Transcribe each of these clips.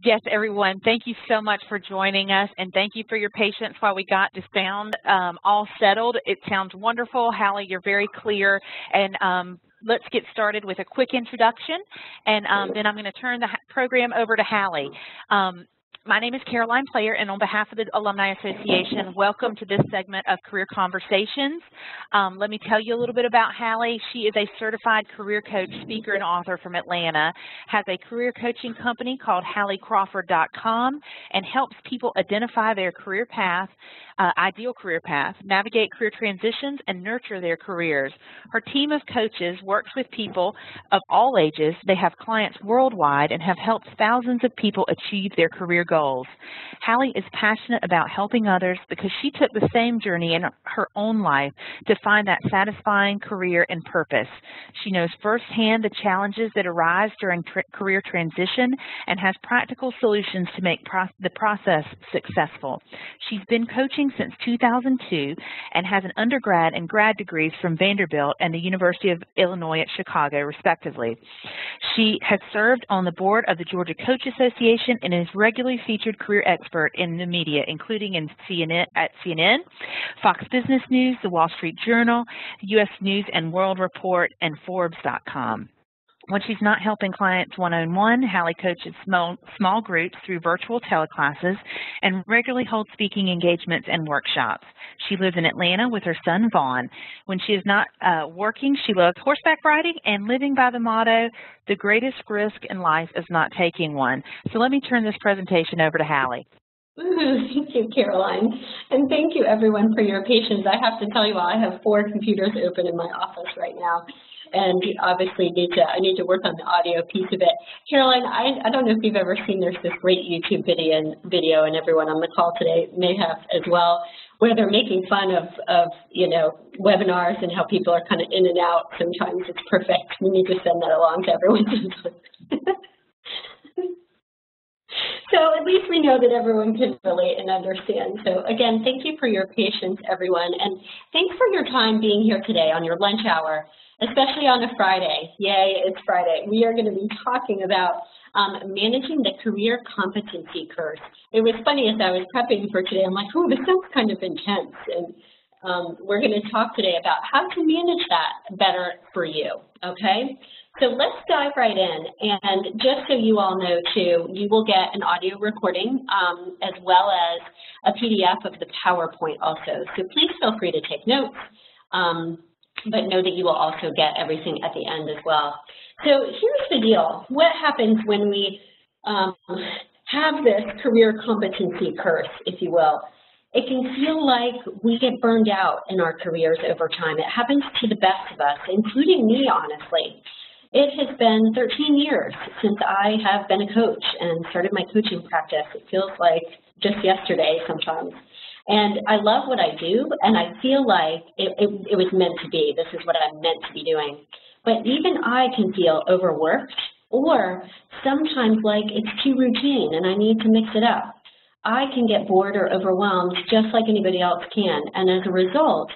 Yes, everyone, thank you so much for joining us, and thank you for your patience while we got the sound all settled. It sounds wonderful. Hallie, you're very clear, and let's get started with a quick introduction, and then I'm going to turn the program over to Hallie. My name is Caroline Player, and on behalf of the Alumni Association, welcome to this segment of Career Conversations. Let me tell you a little bit about Hallie. She is a certified career coach, speaker, and author from Atlanta, has a career coaching company called HallieCrawford.com, and helps people identify their career path, ideal career path, navigate career transitions, and nurture their careers. Her team of coaches works with people of all ages. They have clients worldwide and have helped thousands of people achieve their career goals. Hallie is passionate about helping others because she took the same journey in her own life to find that satisfying career and purpose. She knows firsthand the challenges that arise during career transition and has practical solutions to make the process successful. She's been coaching since 2002 and has an undergrad and grad degrees from Vanderbilt and the University of Illinois at Chicago, respectively. She has served on the board of the Georgia Coach Association and is regularly featured career expert in the media, including in CNN, Fox Business News, The Wall Street Journal, U.S. News and World Report, and Forbes.com. When she's not helping clients one-on-one, Hallie coaches small groups through virtual teleclasses and regularly holds speaking engagements and workshops. She lives in Atlanta with her son, Vaughn. When she is not working, she loves horseback riding and living by the motto, the greatest risk in life is not taking one. So let me turn this presentation over to Hallie. Thank you, Caroline. And thank you, everyone, for your patience. I have to tell you all, I have 4 computers open in my office right now. And obviously I need to work on the audio piece of it. Caroline, I don't know if you've ever seen, there's this great YouTube video, and everyone on the call today may have as well, where they're making fun of webinars and how people are kind of in and out. Sometimes it's perfect. We need to send that along to everyone. So at least we know that everyone can relate and understand. So again, thank you for your patience, everyone. And thanks for your time being here today on your lunch hour, especially on a Friday. Yay, it's Friday. We are going to be talking about managing the career competency curse. It was funny as I was prepping for today, I'm like, oh, this sounds kind of intense. And we're going to talk today about how to manage that better for you, okay? So let's dive right in, and just so you all know too, you will get an audio recording as well as a PDF of the PowerPoint also. So please feel free to take notes, but know that you will also get everything at the end as well. So here's the deal. What happens when we have this career competency curse, if you will? It can feel like we get burned out in our careers over time. It happens to the best of us, including me, honestly. It has been 13 years since I have been a coach and started my coaching practice. It feels like just yesterday sometimes. And I love what I do, and I feel like it was meant to be. This is what I'm meant to be doing. But even I can feel overworked, or sometimes like it's too routine and I need to mix it up. I can get bored or overwhelmed just like anybody else can, and as a result,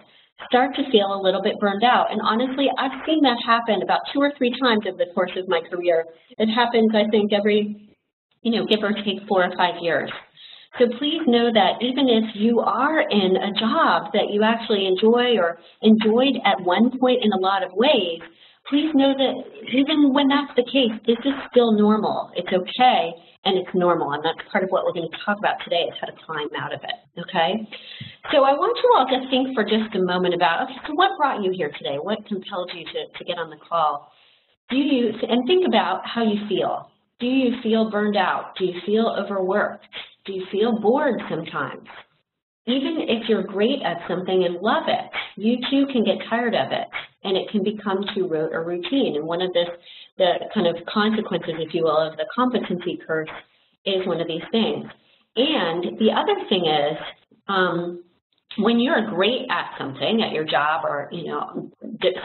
start to feel a little bit burned out. And honestly, I've seen that happen about 2 or 3 times over the course of my career. It happens, I think, every, give or take 4 or 5 years. So please know that even if you are in a job that you actually enjoy or enjoyed at one point in a lot of ways, please know that even when that's the case, this is still normal. It's okay, and it's normal, and that's part of what we're going to talk about today, is how to climb out of it, okay? So I want you all to think for just a moment about, okay, so what brought you here today? What compelled you to get on the call? And think about how you feel. Do you feel burned out? Do you feel overworked? Do you feel bored sometimes? Even if you're great at something and love it, you too can get tired of it, and it can become too rote or routine. And one of the kind of consequences, if you will, of the competency curse is one of these things. And the other thing is, when you're great at something, at your job, or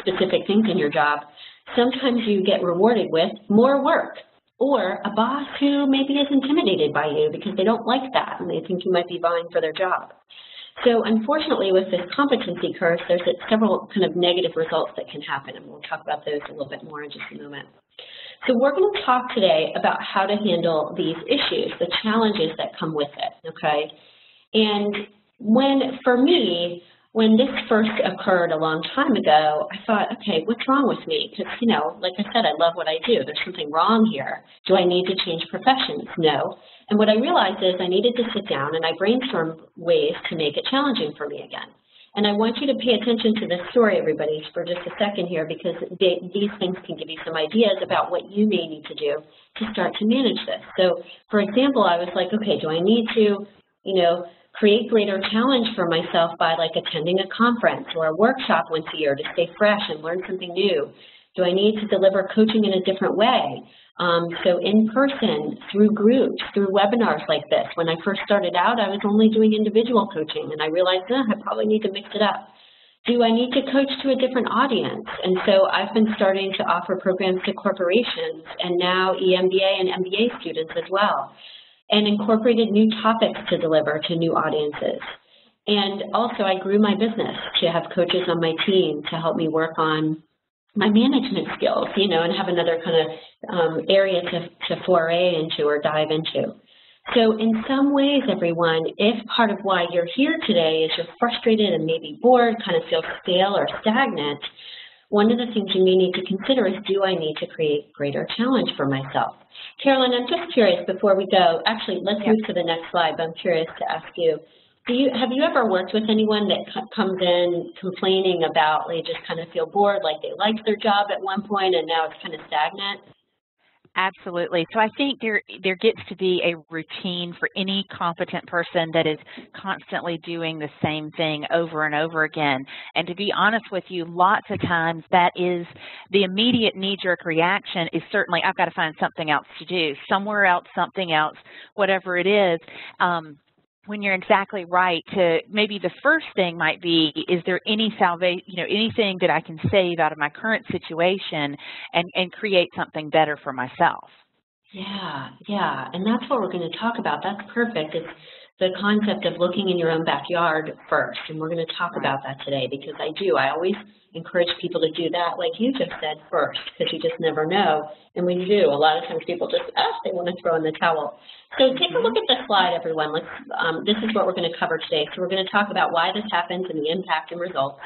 specific things in your job, sometimes you get rewarded with more work, or a boss who maybe is intimidated by you because they don't like that and they think you might be vying for their job. So unfortunately, with this competency curse, there's several kind of negative results that can happen, and we'll talk about those a little bit more in just a moment. So we're going to talk today about how to handle these issues, the challenges that come with it, okay? And for me, when this first occurred a long time ago, I thought, okay, what's wrong with me? Because, like I said, I love what I do. There's something wrong here. Do I need to change professions? No. And what I realized is I needed to sit down and I brainstormed ways to make it challenging for me again. And I want you to pay attention to this story, everybody, for just a second here, because these things can give you some ideas about what you may need to do to start to manage this. So, for example, I was like, okay, do I need to, create greater challenge for myself by like attending a conference or a workshop once a year to stay fresh and learn something new? Do I need to deliver coaching in a different way? So in person, through groups, through webinars like this. When I first started out, I was only doing individual coaching, and I realized, I probably need to mix it up. Do I need to coach to a different audience? And so I've been starting to offer programs to corporations and now EMBA and MBA students as well, and incorporated new topics to deliver to new audiences. And also I grew my business to have coaches on my team to help me work on my management skills, and have another kind of area to foray into or dive into. So in some ways, everyone, if part of why you're here today is you're frustrated and maybe bored, kind of feel stale or stagnant, one of the things you may need to consider is, do I need to create greater challenge for myself? Carolyn, I'm just curious before we go, actually, let's move to the next slide, but I'm curious to ask you, have you ever worked with anyone that comes in complaining about they just kind of feel bored, like they liked their job at one point and now it's kind of stagnant? Absolutely. So I think there gets to be a routine for any competent person that is constantly doing the same thing over and over again. And to be honest with you, lots of times that is the immediate knee-jerk reaction is certainly, I've got to find something else to do, somewhere else, something else, whatever it is. When you're exactly right, to maybe the first thing might be, is there any salvation, anything that I can save out of my current situation and create something better for myself? Yeah, and that's what we're going to talk about. That's perfect. It's the concept of looking in your own backyard first, and we're going to talk about that today because I always encourage people to do that, like you just said, first, because you just never know. And when you do, a lot of times people just, they want to throw in the towel. So take a look at this slide, everyone. This is what we're going to cover today. So we're going to talk about why this happens and the impact and results.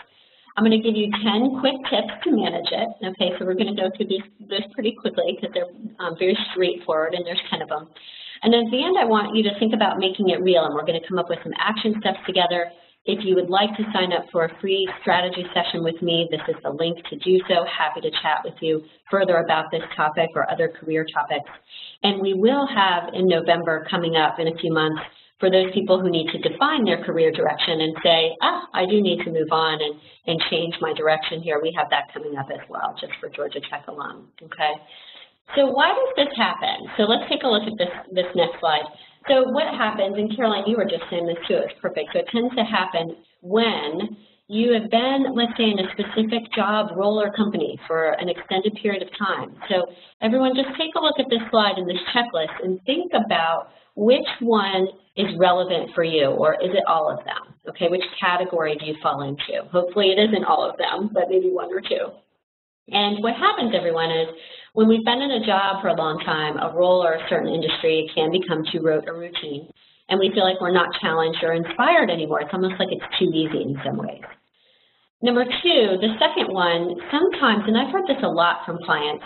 I'm going to give you 10 quick tips to manage it. Okay, so we're going to go through this pretty quickly because they're very straightforward, and there's 10 of them. And at the end, I want you to think about making it real, and we're going to come up with some action steps together. If you would like to sign up for a free strategy session with me, this is the link to do so. Happy to chat with you further about this topic or other career topics. And we will have in November, coming up in a few months, for those people who need to define their career direction and say, I do need to move on and change my direction here. We have that coming up as well, just for Georgia Tech alum, okay? So why does this happen? So let's take a look at this next slide. So what happens, and Caroline, you were just saying this too, it's perfect. So it tends to happen when you have been, let's say, in a specific job, role, or company for an extended period of time. So everyone just take a look at this slide and this checklist and think about which one is relevant for you, or is it all of them? Okay, which category do you fall into? Hopefully it isn't all of them, but maybe one or two. And what happens, everyone, is when we've been in a job for a long time, a role or a certain industry, it can become too rote or routine, and we feel like we're not challenged or inspired anymore. It's almost like it's too easy in some ways. Number two, the second one, sometimes, and I've heard this a lot from clients,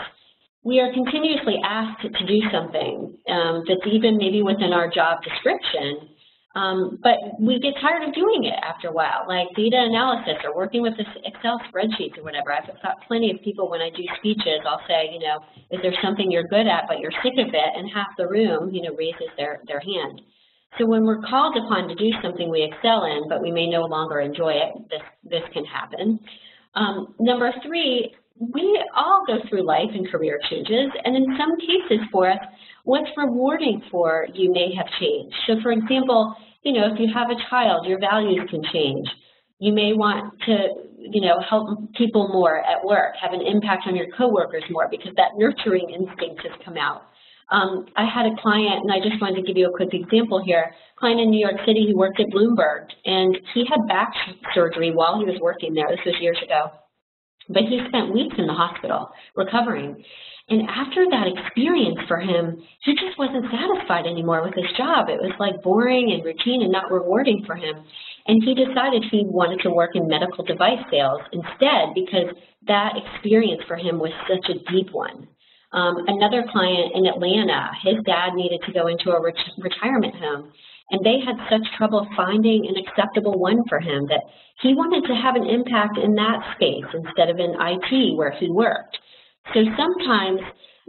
we are continuously asked to do something that's even maybe within our job description, but we get tired of doing it after a while, like data analysis or working with this Excel spreadsheets or whatever. I've got plenty of people when I do speeches, I'll say, is there something you're good at but you're sick of it? And half the room, raises their hand. So when we're called upon to do something we excel in, but we may no longer enjoy it, this can happen. Number three, we all go through life and career changes, and in some cases for us, what's rewarding for you may have changed. So for example, if you have a child, your values can change. You may want to, help people more at work, have an impact on your coworkers more because that nurturing instinct has come out. I had a client, and I just wanted to give you a quick example here, client in New York City who worked at Bloomberg, and he had back surgery while he was working there. This was years ago. But he spent weeks in the hospital recovering. And after that experience for him, he just wasn't satisfied anymore with his job. It was like boring and routine and not rewarding for him. And he decided he wanted to work in medical device sales instead because that experience for him was such a deep one. Another client in Atlanta, his dad needed to go into a retirement home, and they had such trouble finding an acceptable one for him that he wanted to have an impact in that space instead of in IT where he worked. So sometimes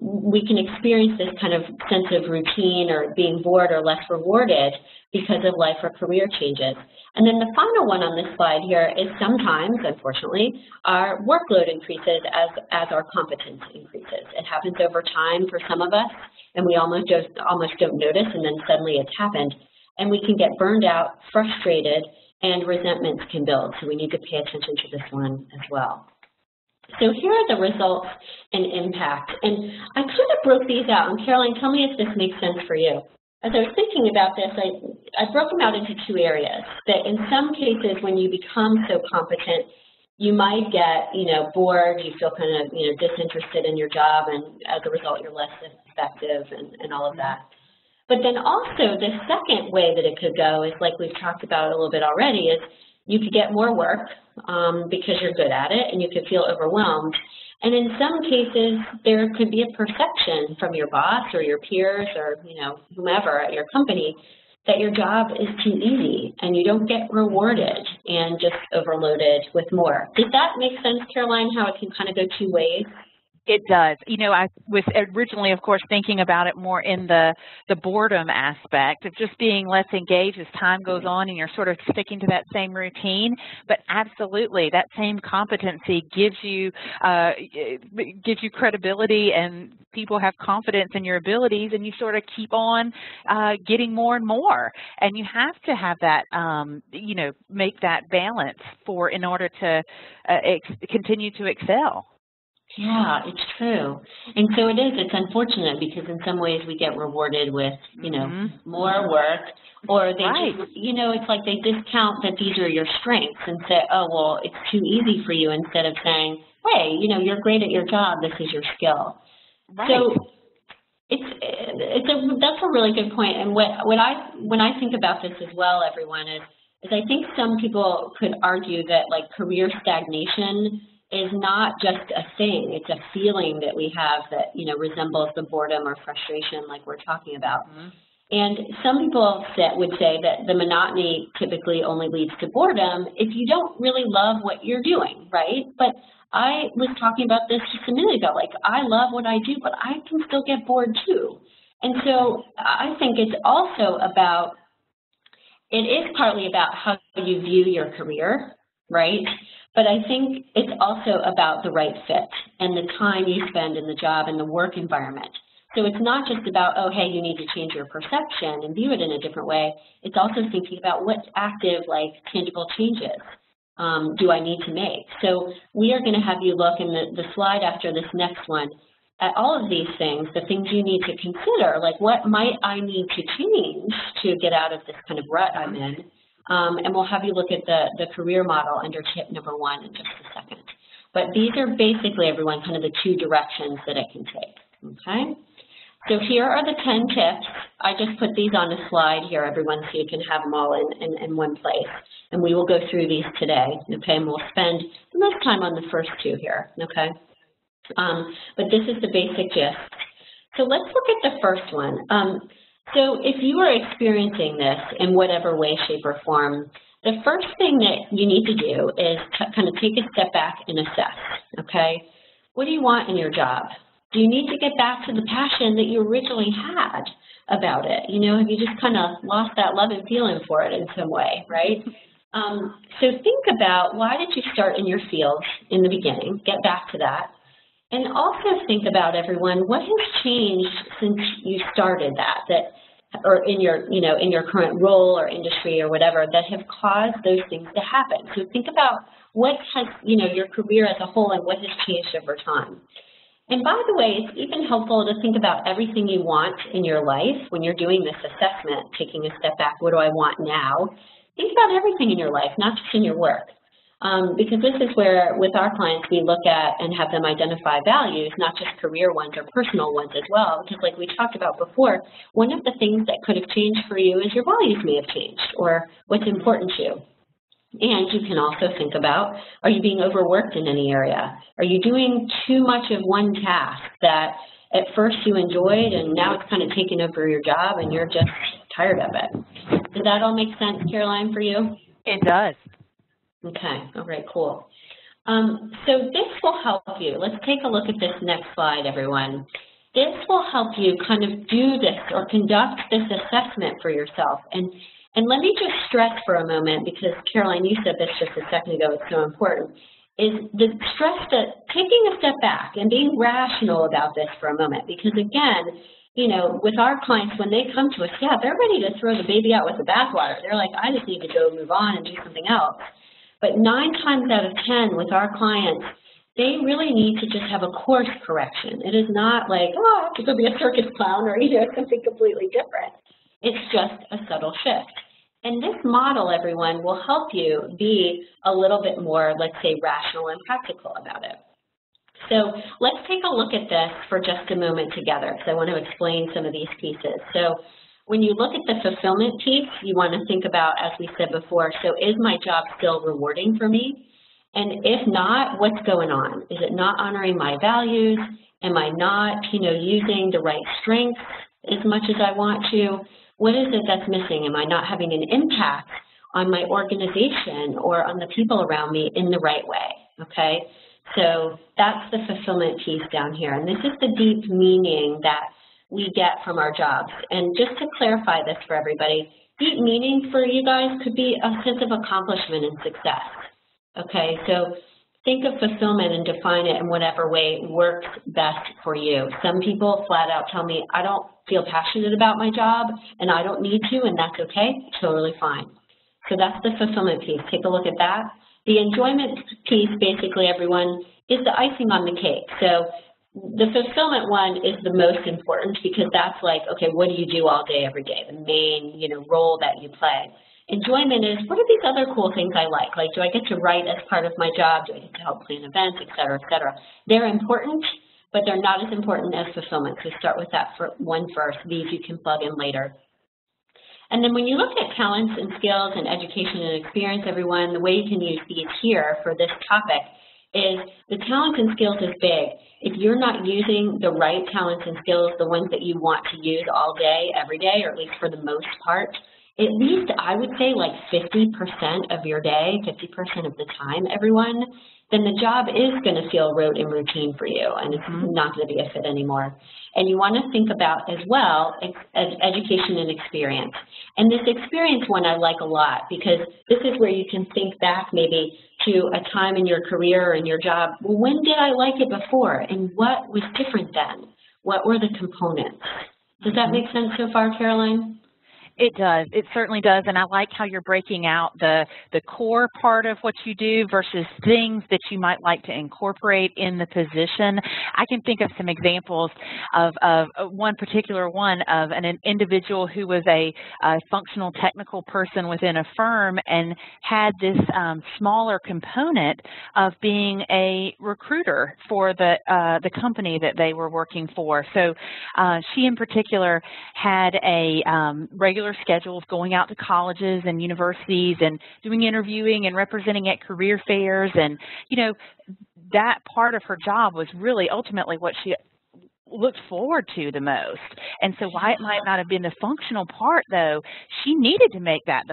we can experience this kind of sense of routine or being bored or less rewarded because of life or career changes. And then the final one on this slide here is sometimes, unfortunately, our workload increases as our competence increases. It happens over time for some of us, and we almost don't notice, and then suddenly it's happened. And we can get burned out, frustrated, and resentments can build. So we need to pay attention to this one as well. So here are the results and impact. And I kind of broke these out. And Caroline, tell me if this makes sense for you. As I was thinking about this, I broke them out into two areas. That in some cases, when you become so competent, you might get, bored, you feel kind of, disinterested in your job, and as a result, you're less effective and all of that. But then also the second way that it could go is, like we've talked about a little bit already, is you could get more work because you're good at it, and you could feel overwhelmed. And in some cases, there could be a perception from your boss or your peers or whomever at your company that your job is too easy and you don't get rewarded and just overloaded with more. Does that make sense, Caroline, how it can kind of go two ways? It does. I was originally, of course, thinking about it more in the boredom aspect of just being less engaged as time goes on and you're sort of sticking to that same routine. But absolutely, that same competency gives you credibility, and people have confidence in your abilities, and you sort of keep on getting more and more. And you have to have that, make that balance in order to continue to excel. Yeah, it's true. And so it's unfortunate because in some ways we get rewarded with, more work, or they just, it's like they discount that these are your strengths and say, oh, well, it's too easy for you, instead of saying, hey, you're great at your job, this is your skill. Right. So that's a really good point. And when I think about this as well, everyone, is I think some people could argue that like career stagnation is not just a thing, it's a feeling that we have that, resembles the boredom or frustration like we're talking about. Mm-hmm. And some people would say that the monotony typically only leads to boredom if you don't really love what you're doing, right? But I was talking about this just a minute ago, like I love what I do, but I can still get bored too. And so I think it's also it is partly about how you view your career, right? But I think it's also about the right fit and the time you spend in the job and the work environment. So it's not just about, oh, hey, you need to change your perception and view it in a different way. It's also thinking about what active, tangible changes do I need to make. So we are going to have you look in the slide after this next one at all of these things, the things you need to consider, like what might I need to change to get out of this kind of rut I'm in. And we'll have you look at the career model under tip number 1 in just a second. But these are basically, everyone, kind of the 2 directions that it can take, okay? So here are the 10 tips. I just put these on a slide here, everyone, so you can have them all in one place. And we will go through these today, okay? And we'll spend the most time on the first 2 here, okay? But this is the basic gist. So let's look at the first one. So if you are experiencing this in whatever way, shape, or form, the first thing that you need to do is kind of take a step back and assess, okay? What do you want in your job? Do you need to get back to the passion that you originally had about it? Have you just kind of lost that love and feeling for it in some way, right? So think about, why did you start in your field in the beginning? Get back to that. And also think about, everyone, what has changed since you started or in your current role or industry or whatever, that have caused those things to happen. So think about what has, your career as a whole, and what has changed over time. And by the way, it's even helpful to think about everything you want in your life when you're doing this assessment, taking a step back. What do I want now? Think about everything in your life, not just in your work. because this is where, with our clients, we look at and have them identify values, not just career ones or personal ones as well, because like we talked about before, one of the things that could have changed for you is your values may have changed, or what's important to you. And you can also think about, are you being overworked in any area? Are you doing too much of one task that at first you enjoyed and now it's kind of taken over your job and you're just tired of it? Does that all make sense, Caroline, for you? It does. Okay, all right, cool. So this will help you. Let's take a look at this next slide, everyone. This will help you kind of do this or conduct this assessment for yourself. And let me just stress for a moment, because Caroline, you said this just a second ago, it's so important, is the stress that taking a step back and being rational about this for a moment. Because again, you know, with our clients, when they come to us, yeah, they're ready to throw the baby out with the bathwater. They're like, I just need to go move on and do something else. But 9 times out of 10 with our clients, they really need to just have a course correction. It is not like, oh, I have to go be a circus clown or, you know, something completely different. It's just a subtle shift. And this model, everyone, will help you be a little bit more, let's say, rational and practical about it. So let's take a look at this for just a moment together, because I want to explain some of these pieces. So when you look at the fulfillment piece, you want to think about, as we said before, so is my job still rewarding for me? And if not, what's going on? Is it not honoring my values? Am I not, you know, using the right strengths as much as I want to? What is it that's missing? Am I not having an impact on my organization or on the people around me in the right way? Okay, so that's the fulfillment piece down here. And this is the deep meaning that we get from our jobs. And just to clarify this for everybody, deep meaning for you guys could be a sense of accomplishment and success. Okay, so think of fulfillment and define it in whatever way works best for you. Some people flat out tell me, I don't feel passionate about my job and I don't need to, and that's okay, totally fine. So that's the fulfillment piece. Take a look at that. The enjoyment piece, basically, everyone, is the icing on the cake. So the fulfillment one is the most important, because that's like, okay, what do you do all day, every day? The main, you know, role that you play. Enjoyment is, what are these other cool things I like? Like, do I get to write as part of my job? Do I get to help plan events, et cetera, et cetera? They're important, but they're not as important as fulfillment. So start with that one first. These you can plug in later. And then when you look at talents and skills and education and experience, everyone, the way you can use these here for this topic is the talents and skills is big. If you're not using the right talents and skills, the ones that you want to use all day, every day, or at least for the most part, at least I would say like 50% of your day, 50% of the time, everyone, then the job is going to feel rote and routine for you, and it's not going to be a fit anymore. And you want to think about as well education and experience. And this experience one I like a lot, because this is where you can think back maybe to a time in your career and your job. Well, when did I like it before, and what was different then? What were the components? Does that make sense so far, Caroline? It does. It certainly does. And I like how you're breaking out the core part of what you do versus things that you might like to incorporate in the position. I can think of some examples of one particular one of an individual who was a functional technical person within a firm and had this smaller component of being a recruiter for the company that they were working for. So she in particular had a regular schedules going out to colleges and universities and doing interviewing and representing at career fairs. And, you know, that part of her job was really ultimately what she looked forward to the most. And so while it might not have been the functional part, though, she needed to make that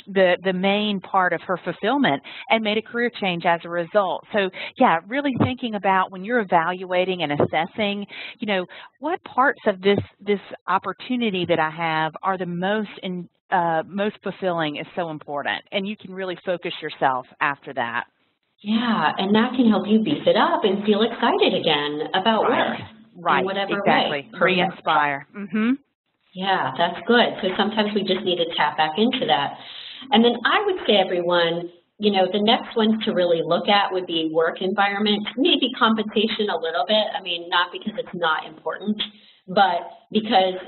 the main part of her fulfillment, and made a career change as a result. So yeah, really thinking about when you're evaluating and assessing, you know, what parts of this opportunity that I have are the most fulfilling is so important, and you can really focus yourself after that. Yeah, and that can help you beef it up and feel excited again about work. Right, in whatever exactly. way. Re-inspire. Yeah, that's good. So sometimes we just need to tap back into that. And then I would say, everyone, you know, the next ones to really look at would be work environment, maybe compensation a little bit. I mean, not because it's not important, but because,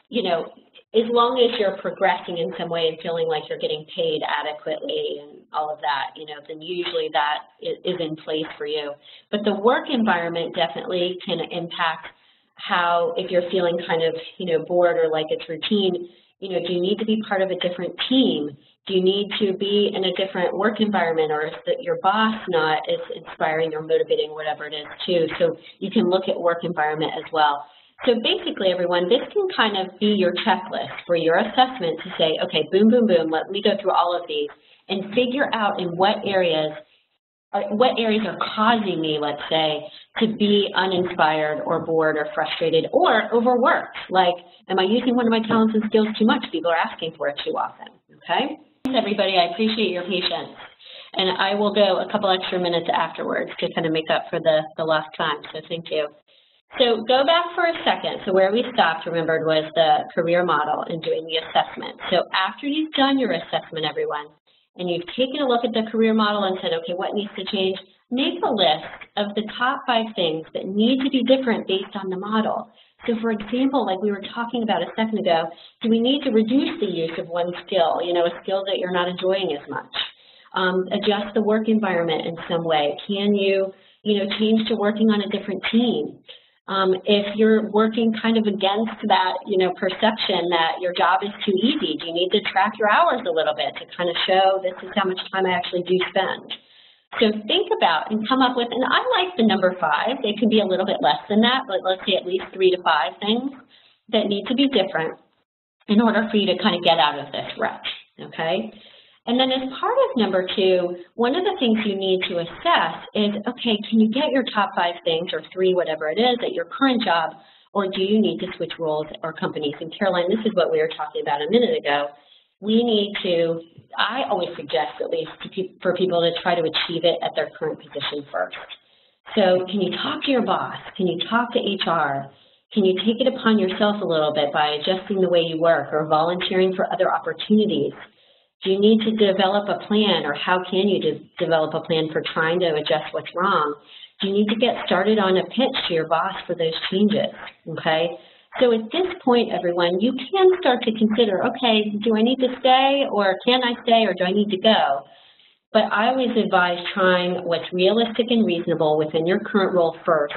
you know, as long as you're progressing in some way and feeling like you're getting paid adequately and all of that, you know, then usually that is in place for you. But the work environment definitely can impact how, if you're feeling kind of, you know, bored or like it's routine, you know, do you need to be part of a different team? Do you need to be in a different work environment, or is that your boss not as inspiring or motivating, whatever it is too? So you can look at work environment as well. So basically, everyone, this can kind of be your checklist for your assessment to say, okay, boom, boom, boom, let me go through all of these and figure out in what areas are causing me, let's say, to be uninspired or bored or frustrated or overworked. Like, am I using one of my talents and skills too much? People are asking for it too often, okay? Thanks, everybody. I appreciate your patience. And I will go a couple extra minutes afterwards to kind of make up for the lost time, so thank you. So go back for a second. So where we stopped, remembered, was the career model and doing the assessment. So after you've done your assessment, everyone, and you've taken a look at the career model and said, okay, what needs to change? Make a list of the top 5 things that need to be different based on the model. So for example, like we were talking about a second ago, do we need to reduce the use of one skill, you know, a skill that you're not enjoying as much? Adjust the work environment in some way. Can you, you know, change to working on a different team? If you're working kind of against that, you know, perception that your job is too easy, do you need to track your hours a little bit to kind of show this is how much time I actually do spend? So think about and come up with, and I like the number 5. They can be a little bit less than that, but let's say at least 3 to 5 things that need to be different in order for you to kind of get out of this rut, okay? And then as part of number 2, one of the things you need to assess is, okay, can you get your top 5 things or 3, whatever it is, at your current job, or do you need to switch roles or companies? And Caroline, this is what we were talking about a minute ago. We need to, I always suggest at least for people to try to achieve it at their current position first. So can you talk to your boss? Can you talk to HR? Can you take it upon yourself a little bit by adjusting the way you work or volunteering for other opportunities? Do you need to develop a plan, or how can you develop a plan for trying to adjust what's wrong? Do you need to get started on a pitch to your boss for those changes, okay? So at this point, everyone, you can start to consider, okay, do I need to stay, or can I stay, or do I need to go? But I always advise trying what's realistic and reasonable within your current role first.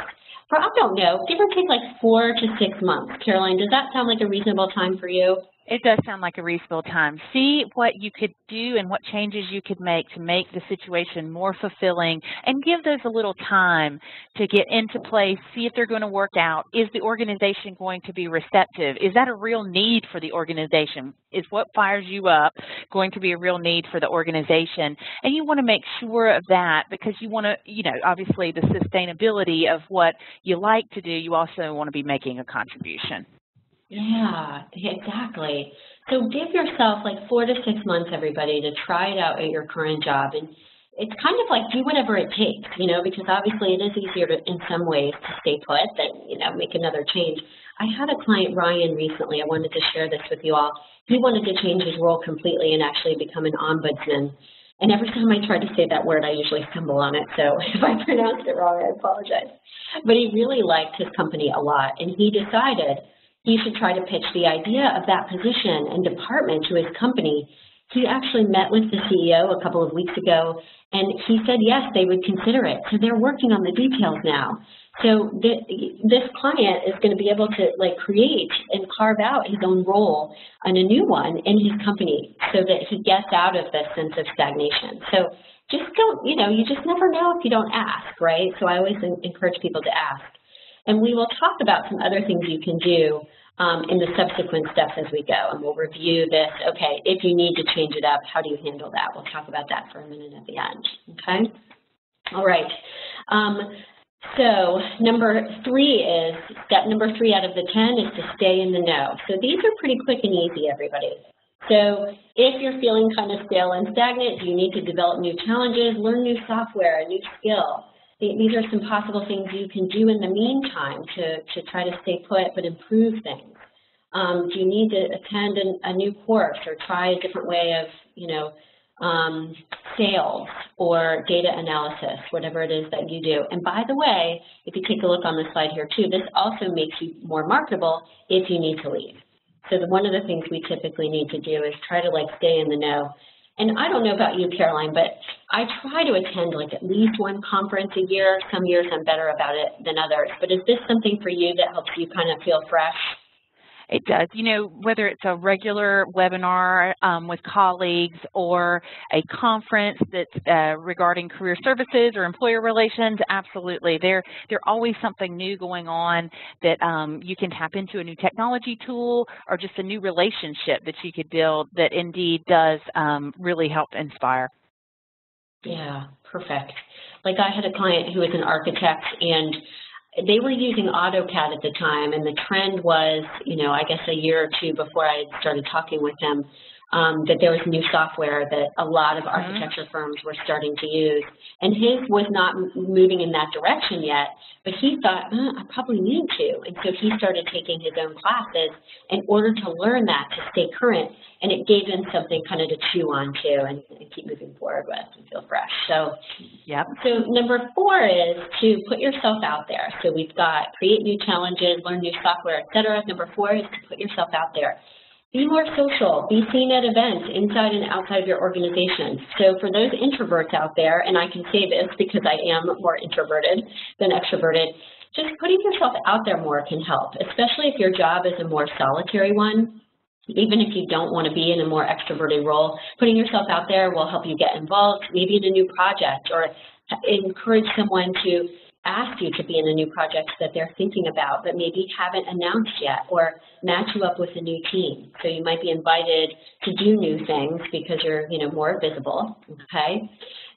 For, I don't know, give or take like 4 to 6 months. Caroline, does that sound like a reasonable time for you? It does sound like a reasonable time. See what you could do and what changes you could make to make the situation more fulfilling, and give those a little time to get into place, see if they're going to work out. Is the organization going to be receptive? Is that a real need for the organization? Is what fires you up going to be a real need for the organization? And you want to make sure of that, because you want to, you know, obviously the sustainability of what you like to do, you also want to be making a contribution. Yeah, exactly. So give yourself like 4 to 6 months, everybody, to try it out at your current job. And it's kind of like do whatever it takes, you know, because obviously it is easier to, in some ways, to stay put than, you know, make another change. I had a client, Ryan, recently. I wanted to share this with you all. He wanted to change his role completely and actually become an ombudsman. And every time I try to say that word, I usually stumble on it. So if I pronounced it wrong, I apologize. But he really liked his company a lot, and he decided he should try to pitch the idea of that position and department to his company. He actually met with the CEO a couple of weeks ago, and he said, yes, they would consider it. So they're working on the details now. So this client is going to be able to like create and carve out his own role and a new one in his company so that he gets out of this sense of stagnation. So just don't, you know, you just never know if you don't ask, right? So I always encourage people to ask. And we will talk about some other things you can do in the subsequent steps as we go. And we'll review this, okay, if you need to change it up, how do you handle that? We'll talk about that for a minute at the end, okay? All right. So step number 3 out of the 10 is to stay in the know. So these are pretty quick and easy, everybody. So if you're feeling kind of stale and stagnant, do you need to develop new challenges, learn new software, a new skill? These are some possible things you can do in the meantime to try to stay put but improve things. Do you need to attend a new course or try a different way of, you know, sales or data analysis, whatever it is that you do? And by the way, if you take a look on the slide here too, this also makes you more marketable if you need to leave. So one of the things we typically need to do is try to like stay in the know. And I don't know about you, Caroline, but I try to attend like at least one conference a year. Some years I'm better about it than others. But is this something for you that helps you kind of feel fresh? It does. You know, whether it's a regular webinar with colleagues or a conference that's regarding career services or employer relations, absolutely. There's always something new going on that you can tap into, a new technology tool or just a new relationship that you could build that indeed does really help inspire. Yeah, perfect. Like I had a client who was an architect, and they were using AutoCAD at the time, and the trend was, you know, I guess a year or two before I started talking with them, that there was new software that a lot of architecture firms were starting to use. And his was not moving in that direction yet, but he thought, I probably need to. And so he started taking his own classes in order to learn that, to stay current. And it gave him something kind of to chew on too and keep moving forward with and feel fresh. So, yep. So number 4 is to put yourself out there. So we've got create new challenges, learn new software, etc. Number 4 is to put yourself out there. Be more social. Be seen at events inside and outside of your organization. So for those introverts out there, and I can say this because I am more introverted than extroverted, just putting yourself out there more can help, especially if your job is a more solitary one. Even if you don't want to be in a more extroverted role, putting yourself out there will help you get involved, maybe in a new project, or encourage someone to ask you to be in a new project that they're thinking about but maybe haven't announced yet, or match you up with a new team. So you might be invited to do new things because you're, you know, more visible, okay?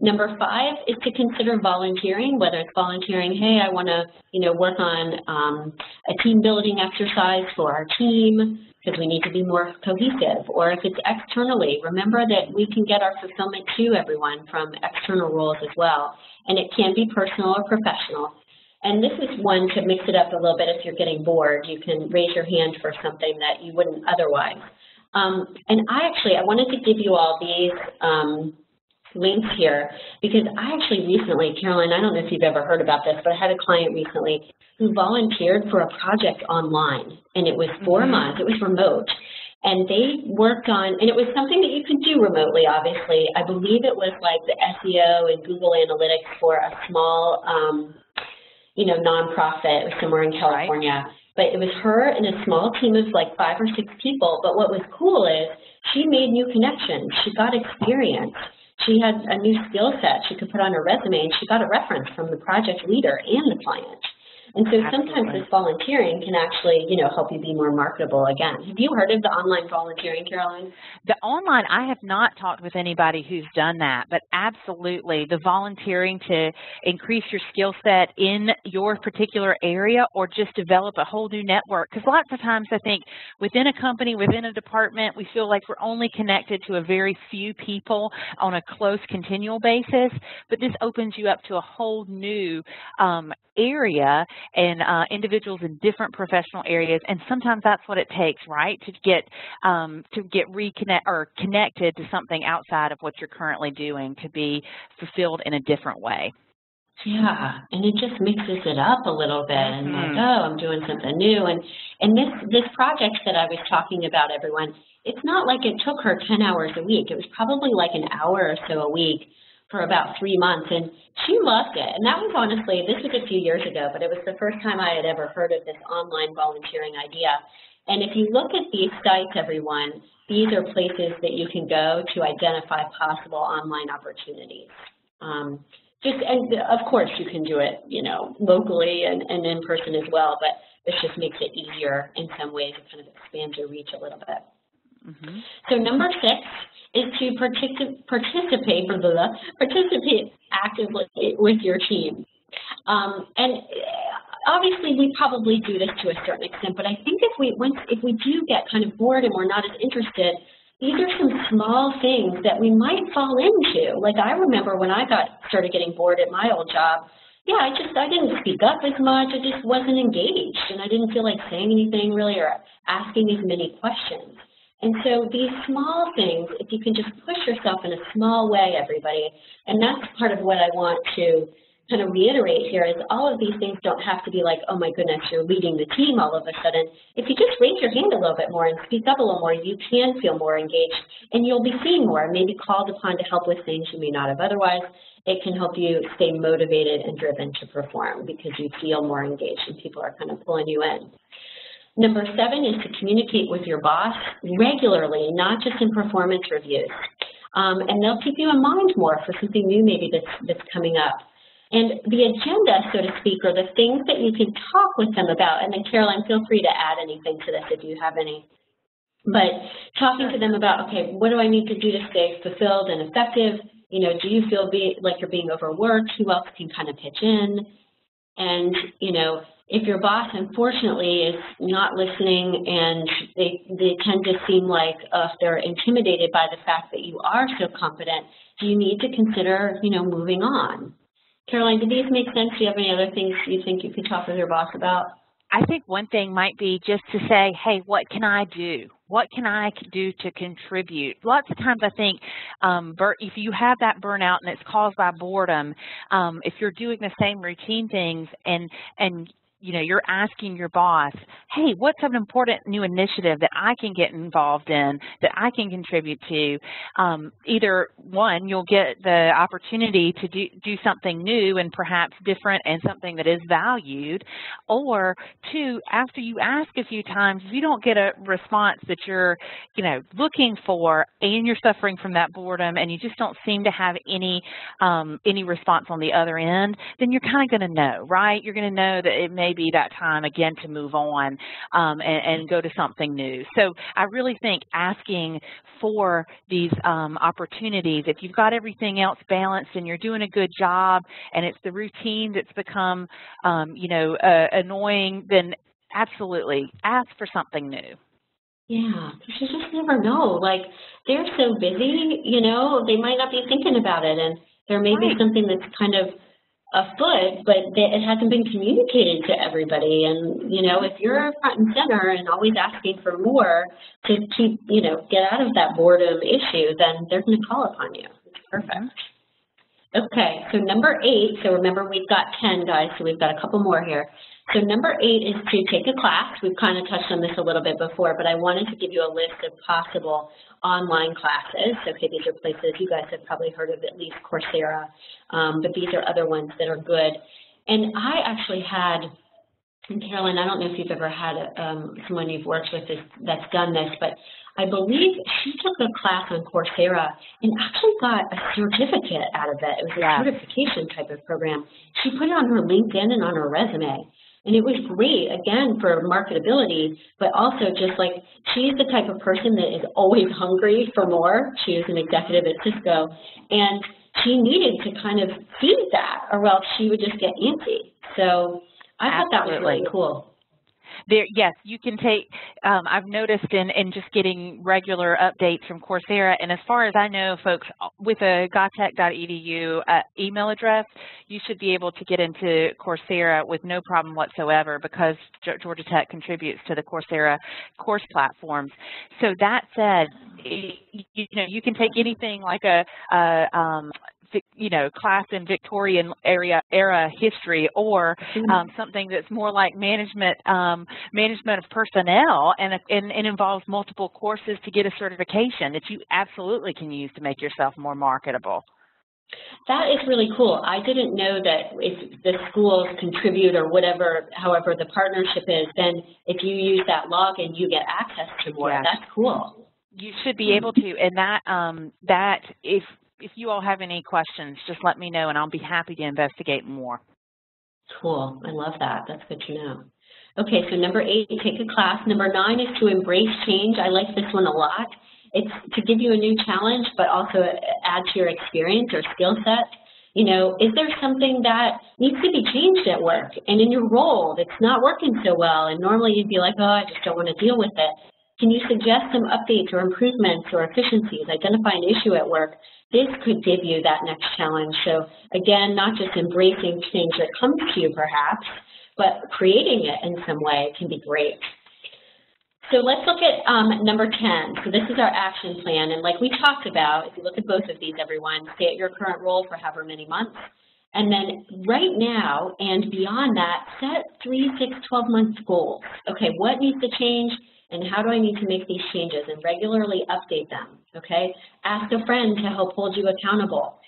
Number 5 is to consider volunteering, whether it's volunteering, hey, I want to, you know, work on a team building exercise for our team because we need to be more cohesive, or if it's externally, remember that we can get our fulfillment to everyone from external roles as well, and it can be personal or professional. And this is one to mix it up a little bit. If you're getting bored, you can raise your hand for something that you wouldn't otherwise. And I wanted to give you all these links here because I actually recently, Caroline, I don't know if you've ever heard about this, but I had a client recently who volunteered for a project online, and it was 4 months. It was remote. And they worked on, and it was something that you could do remotely, obviously. I believe it was like the SEO and Google Analytics for a small, you know, nonprofit. It was somewhere in California. Right. But it was her and a small team of like 5 or 6 people. But what was cool is she made new connections. She got experience. She had a new skill set she could put on her resume, and she got a reference from the project leader and the client. And so sometimes this volunteering can actually, you know, help you be more marketable again. Have you heard of the online volunteering, Caroline? The online, I have not talked with anybody who's done that, but absolutely the volunteering to increase your skill set in your particular area or just develop a whole new network. Because lots of times I think within a company, within a department, we feel like we're only connected to a very few people on a close continual basis, but this opens you up to a whole new area and individuals in different professional areas, and sometimes that's what it takes, right, to get connected to something outside of what you're currently doing to be fulfilled in a different way. Yeah, and it just mixes it up a little bit, and like, oh, I'm doing something new. And this project that I was talking about, everyone, it's not like it took her 10 hours a week. It was probably like an hour or so a week for about 3 months, and she loved it. And that was honestly, this was a few years ago, but it was the first time I had ever heard of this online volunteering idea. And if you look at these sites, everyone, these are places that you can go to identify possible online opportunities. And of course, you can do it, you know, locally and in person as well, but this just makes it easier in some ways. It kind of expands your reach a little bit. So number 6 is to participate actively with your team. And obviously, we probably do this to a certain extent, but I think if we do get kind of bored and we're not as interested, these are some small things that we might fall into. Like I remember when I started getting bored at my old job, yeah, I didn't speak up as much. I just wasn't engaged, and I didn't feel like saying anything really or asking as many questions. And so these small things, if you can just push yourself in a small way, everybody, and that's part of what I want to kind of reiterate here is all of these things don't have to be like, oh my goodness, you're leading the team all of a sudden. If you just raise your hand a little bit more and speak up a little more, you can feel more engaged, and you'll be seeing more, maybe called upon to help with things you may not have otherwise. It can help you stay motivated and driven to perform because you feel more engaged and people are kind of pulling you in. Number 7 is to communicate with your boss regularly, not just in performance reviews. And they'll keep you in mind more for something new maybe that's coming up. And the agenda, so to speak, are the things that you can talk with them about. And then, Caroline, feel free to add anything to this if you have any. But talking to them about, okay, what do I need to do to stay fulfilled and effective? You know, do you feel like you're being overworked? Who else can kind of pitch in? And, you know, if your boss, unfortunately, is not listening and they tend to seem like they're intimidated by the fact that you are so competent, do you need to consider, you know, moving on? Caroline, do these make sense? Do you have any other things you think you could talk with your boss about? I think one thing might be just to say, hey, what can I do? What can I do to contribute? Lots of times I think if you have that burnout and it's caused by boredom, if you're doing the same routine things and you know, you're asking your boss, hey, what's an important new initiative that I can get involved in, that I can contribute to? Either one, you'll get the opportunity to do something new and perhaps different and something that is valued, or two, after you ask a few times, if you don't get a response that you're, you know, looking for, and you're suffering from that boredom and you just don't seem to have any response on the other end, then you're kind of going to know, right? You're going to know that it may be that time again to move on and go to something new. So I really think asking for these opportunities, if you've got everything else balanced and you're doing a good job and it's the routine that's become, you know, annoying, then absolutely ask for something new. Yeah, you just never know. Like, they're so busy, you know, they might not be thinking about it, and there may be something that's kind of afoot, but it hasn't been communicated to everybody. And, you know, if you're front and center and always asking for more to keep, you know, get out of that boredom issue, then they're going to call upon you. It's perfect. Okay, so number 8, so remember we've got 10, guys, so we've got a couple more here. So number 8 is to take a class. We've kind of touched on this a little bit before, but I wanted to give you a list of possible online classes. Okay, these are places you guys have probably heard of, at least Coursera, but these are other ones that are good. And I actually had, and Caroline, I don't know if you've ever had someone you've worked with that's done this, but I believe she took a class on Coursera and actually got a certificate out of it. It was a certification type of program. She put it on her LinkedIn and on her resume. And it was great, again, for marketability, but also just like she's the type of person that is always hungry for more. She was an executive at Cisco, and she needed to kind of feed that, or else she would just get antsy. So I thought that was really cool. There, yes, you can take, I've noticed in just getting regular updates from Coursera, and as far as I know, folks, with a gotech.edu email address, you should be able to get into Coursera with no problem whatsoever because Georgia Tech contributes to the Coursera course platforms. So that said, you know, you can take anything like you know, class in Victorian era history, or something that's more like management of personnel, and involves multiple courses to get a certification that you absolutely can use to make yourself more marketable. That is really cool. I didn't know that if the schools contribute or whatever, however the partnership is, then if you use that login, you get access to more. Yes. That's cool. You should be able to, and that if you all have any questions, just let me know, and I'll be happy to investigate more. Cool. I love that. That's good to know. Okay, so number 8, take a class. Number 9 is to embrace change. I like this one a lot. It's to give you a new challenge, but also add to your experience or skill set. You know, is there something that needs to be changed at work and in your role that's not working so well? And normally you'd be like, oh, I just don't want to deal with it. Can you suggest some updates or improvements or efficiencies? Identify an issue at work. This could give you that next challenge. So again, not just embracing change that comes to you perhaps, but creating it in some way can be great. So let's look at number 10. So this is our action plan. And like we talked about, if you look at both of these, everyone, stay at your current role for however many months. And then right now and beyond that, set 3, 6, 12 month goals. Okay, what needs to change and how do I need to make these changes, and regularly update them, okay? Ask a friend to help hold you accountable.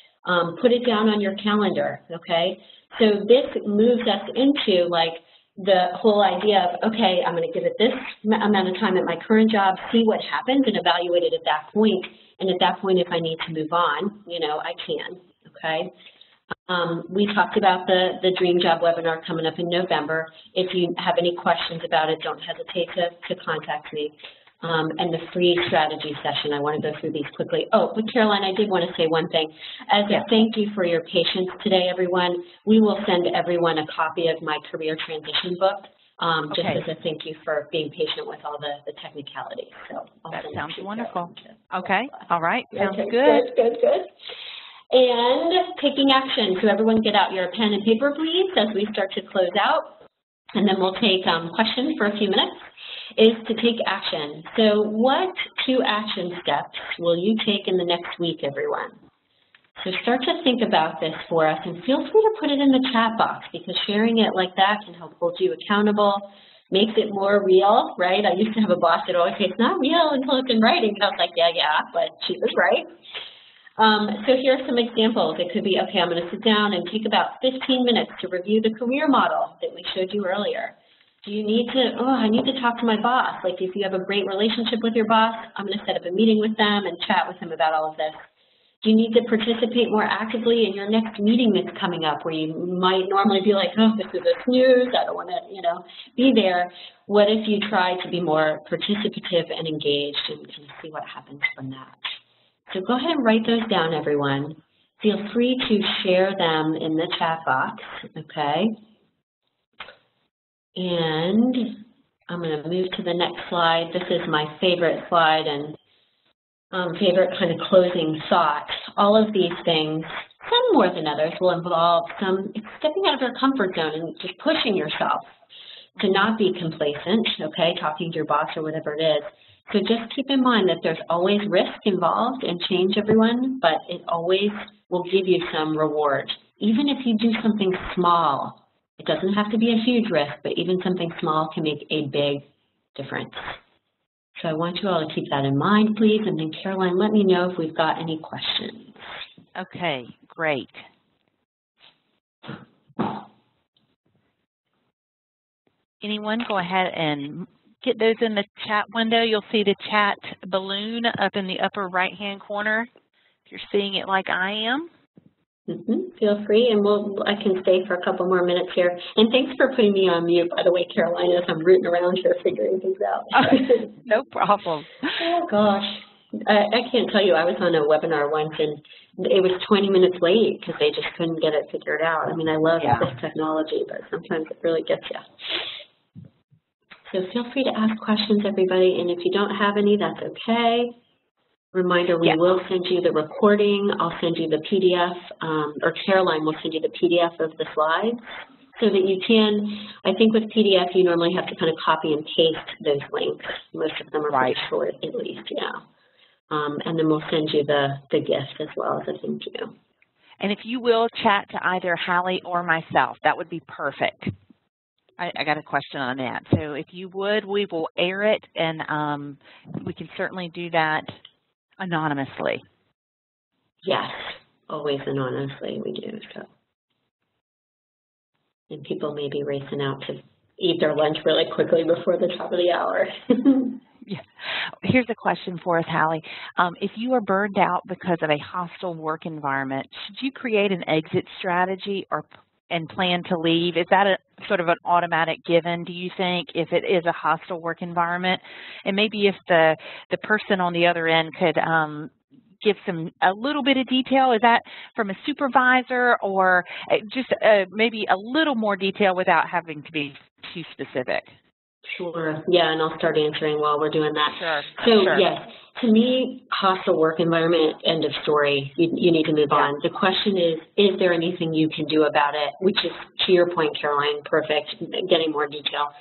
Put it down on your calendar, okay? So this moves us into like the whole idea of, okay, I'm going to give it this amount of time at my current job, see what happens, and evaluate it at that point. And at that point, if I need to move on, you know, I can, okay? We talked about the Dream Job webinar coming up in November. If you have any questions about it, don't hesitate to contact me. And the free strategy session, I want to go through these quickly. Oh, but Caroline, I did want to say one thing. As a thank you for your patience today, everyone, we will send everyone a copy of my career transition book, just as a thank you for being patient with all the technicalities. So that sounds wonderful. Okay, all right, sounds good. Good. And taking action. So everyone get out your pen and paper, please, as we start to close out. And then we'll take questions for a few minutes, is to take action. So what 2 action steps will you take in the next week, everyone? So start to think about this for us, and feel free to put it in the chat box, because sharing it like that can help hold you accountable, makes it more real, right? I used to have a boss that always say, it's not real until it's in writing. And I was like, yeah, but she was right. So here are some examples. It could be, okay, I'm going to sit down and take about 15 minutes to review the career model that we showed you earlier. Do you need to, I need to talk to my boss. Like if you have a great relationship with your boss, I'm going to set up a meeting with them and chat with them about all of this. Do you need to participate more actively in your next meeting that's coming up, where you might normally be like, oh, this is a snooze, I don't want to, be there. What if you try to be more participative and engaged, and see what happens from that? So go ahead and write those down, everyone. Feel free to share them in the chat box, okay? And I'm going to move to the next slide. This is my favorite slide and favorite kind of closing thought. All of these things, some more than others, will involve some stepping out of your comfort zone and just pushing yourself to not be complacent, okay, talking to your boss or whatever it is. So just keep in mind that there's always risk involved in change, everyone, but it always will give you some reward. Even if you do something small, it doesn't have to be a huge risk, but even something small can make a big difference. So I want you all to keep that in mind, please. And then, Caroline, let me know if we've got any questions. Okay, great. Anyone, go ahead and get those in the chat window. You'll see the chat balloon up in the upper right-hand corner, if you're seeing it like I am. Feel free, and I can stay for a couple more minutes here. And thanks for putting me on mute, by the way, Caroline, as I'm rooting around here figuring things out. No problem. Oh, gosh. I can't tell you, I was on a webinar once, and it was 20 minutes late because they just couldn't get it figured out. I mean, I love this technology, but sometimes it really gets you. So feel free to ask questions, everybody, and if you don't have any, that's okay. Reminder, we will send you the recording. I'll send you the PDF, or Caroline will send you the PDF of the slides so that you can, I think with PDF, you normally have to kind of copy and paste those links. Most of them are pretty short, at least, and then we'll send you the gift as well as a thank you. And if you will chat to either Hallie or myself, that would be perfect. I got a question on that. So if you would, we will air it, and we can certainly do that anonymously. Yes, always anonymously we do. So, and people may be racing out to eat their lunch really quickly before the top of the hour. Here's a question for us, Hallie. If you are burned out because of a hostile work environment, should you create an exit strategy and plan to leave? Is that a sort of an automatic given, do you think, if it is a hostile work environment? And maybe if the person on the other end could give a little bit of detail. Is that from a supervisor, or just maybe a little more detail without having to be too specific? Sure. Yeah, and I'll start answering while we're doing that. Sure. So, yes, to me, hostile work environment, end of story. You need to move on. The question is there anything you can do about it? Which is, to your point, Caroline, perfect, getting more detail.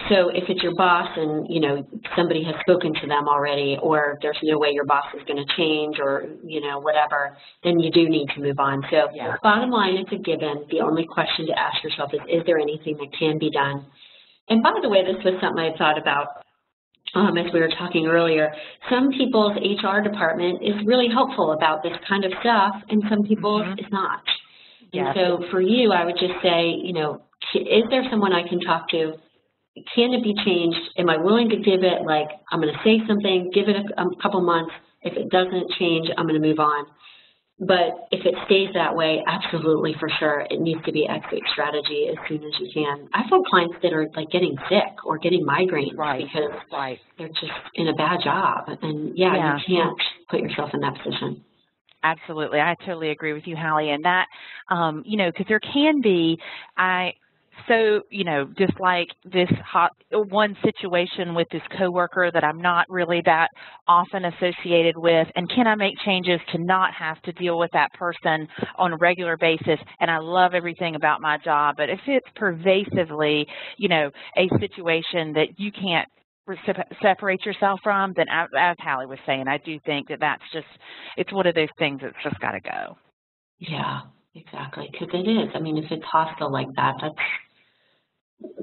So if it's your boss and, you know, somebody has spoken to them already, or there's no way your boss is going to change, or, you know, whatever, then you do need to move on. So bottom line, it's a given. The only question to ask yourself is there anything that can be done? And by the way, this was something I thought about as we were talking earlier. Some people's HR department is really helpful about this kind of stuff, and some people is not. And so for you, I would just say, you know, is there someone I can talk to? Can it be changed? Am I willing to give it, like, I'm going to say something, give it a couple months. If it doesn't change, I'm going to move on. But if it stays that way, absolutely, for sure, it needs to be exit strategy as soon as you can. I've had clients that are, like, getting sick or getting migraines because they're just in a bad job. And, you can't put yourself in that position. Absolutely. I totally agree with you, Hallie. And that, you know, because there can be, so, you know, just like this one situation with this coworker that I'm not really that often associated with, and can I make changes to not have to deal with that person on a regular basis? And I love everything about my job, but if it's pervasively, you know, a situation that you can't separate yourself from, then as Hallie was saying, I do think that that's just, it's one of those things that's just got to go. Yeah, exactly, because it is. I mean, if it's hostile like that,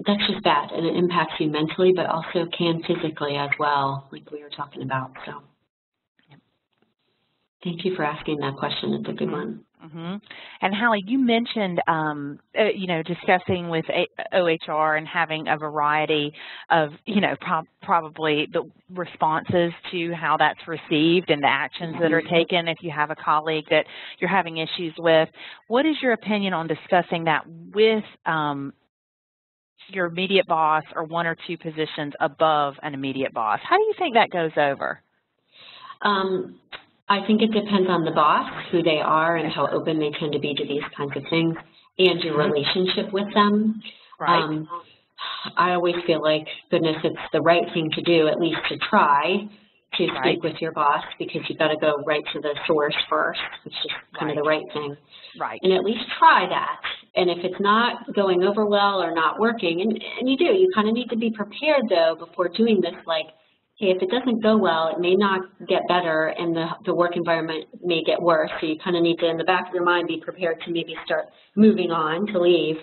that's just bad, and it impacts you mentally, but also can physically as well, like we were talking about. So thank you for asking that question. It's a good one. And Hallie, you mentioned, you know, discussing with OHR and having a variety of, you know, probably the responses to how that's received and the actions that are taken if you have a colleague that you're having issues with. What is your opinion on discussing that with your immediate boss or one or two positions above an immediate boss? How do you think that goes over? I think it depends on the boss, who they are, and how open they tend to be to these kinds of things, and your relationship with them. I always feel like, goodness, it's the right thing to do, at least to try to speak with your boss, because you've got to go right to the source first, which is kind of the right thing. And at least try that. And if it's not going over well or not working, and you kind of need to be prepared, though, before doing this, like, hey, if it doesn't go well, it may not get better, and the work environment may get worse. So you kind of need to, in the back of your mind, be prepared to maybe start moving on, to leave.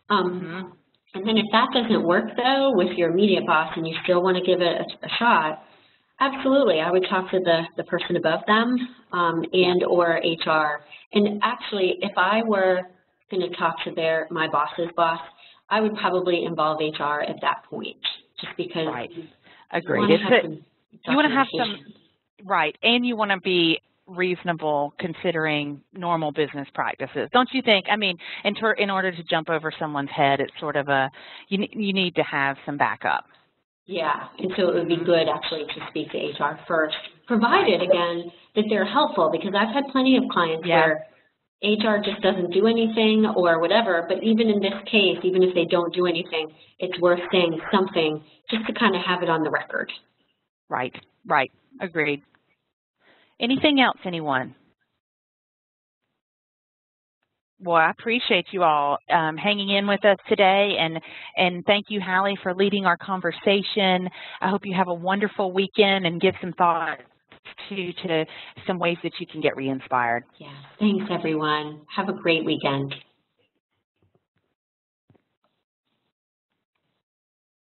And then if that doesn't work, though, with your immediate boss, and you still want to give it a shot, absolutely, I would talk to the person above them and or HR. And actually, if I were going to talk to my boss's boss, I would probably involve HR at that point, just because. Agreed. You want to have some, and you want to be reasonable considering normal business practices, don't you think? I mean, in order to jump over someone's head, it's sort of you need to have some backup. Yeah, and so it would be good actually to speak to HR first, provided, again, that they're helpful, because I've had plenty of clients where HR just doesn't do anything or whatever, but even in this case, even if they don't do anything, it's worth saying something just to kind of have it on the record. Right. Agreed. Anything else, anyone? Well, I appreciate you all hanging in with us today, and thank you, Hallie, for leading our conversation. I hope you have a wonderful weekend and give some thought to some ways that you can get re-inspired. Yeah, thanks, everyone. Have a great weekend.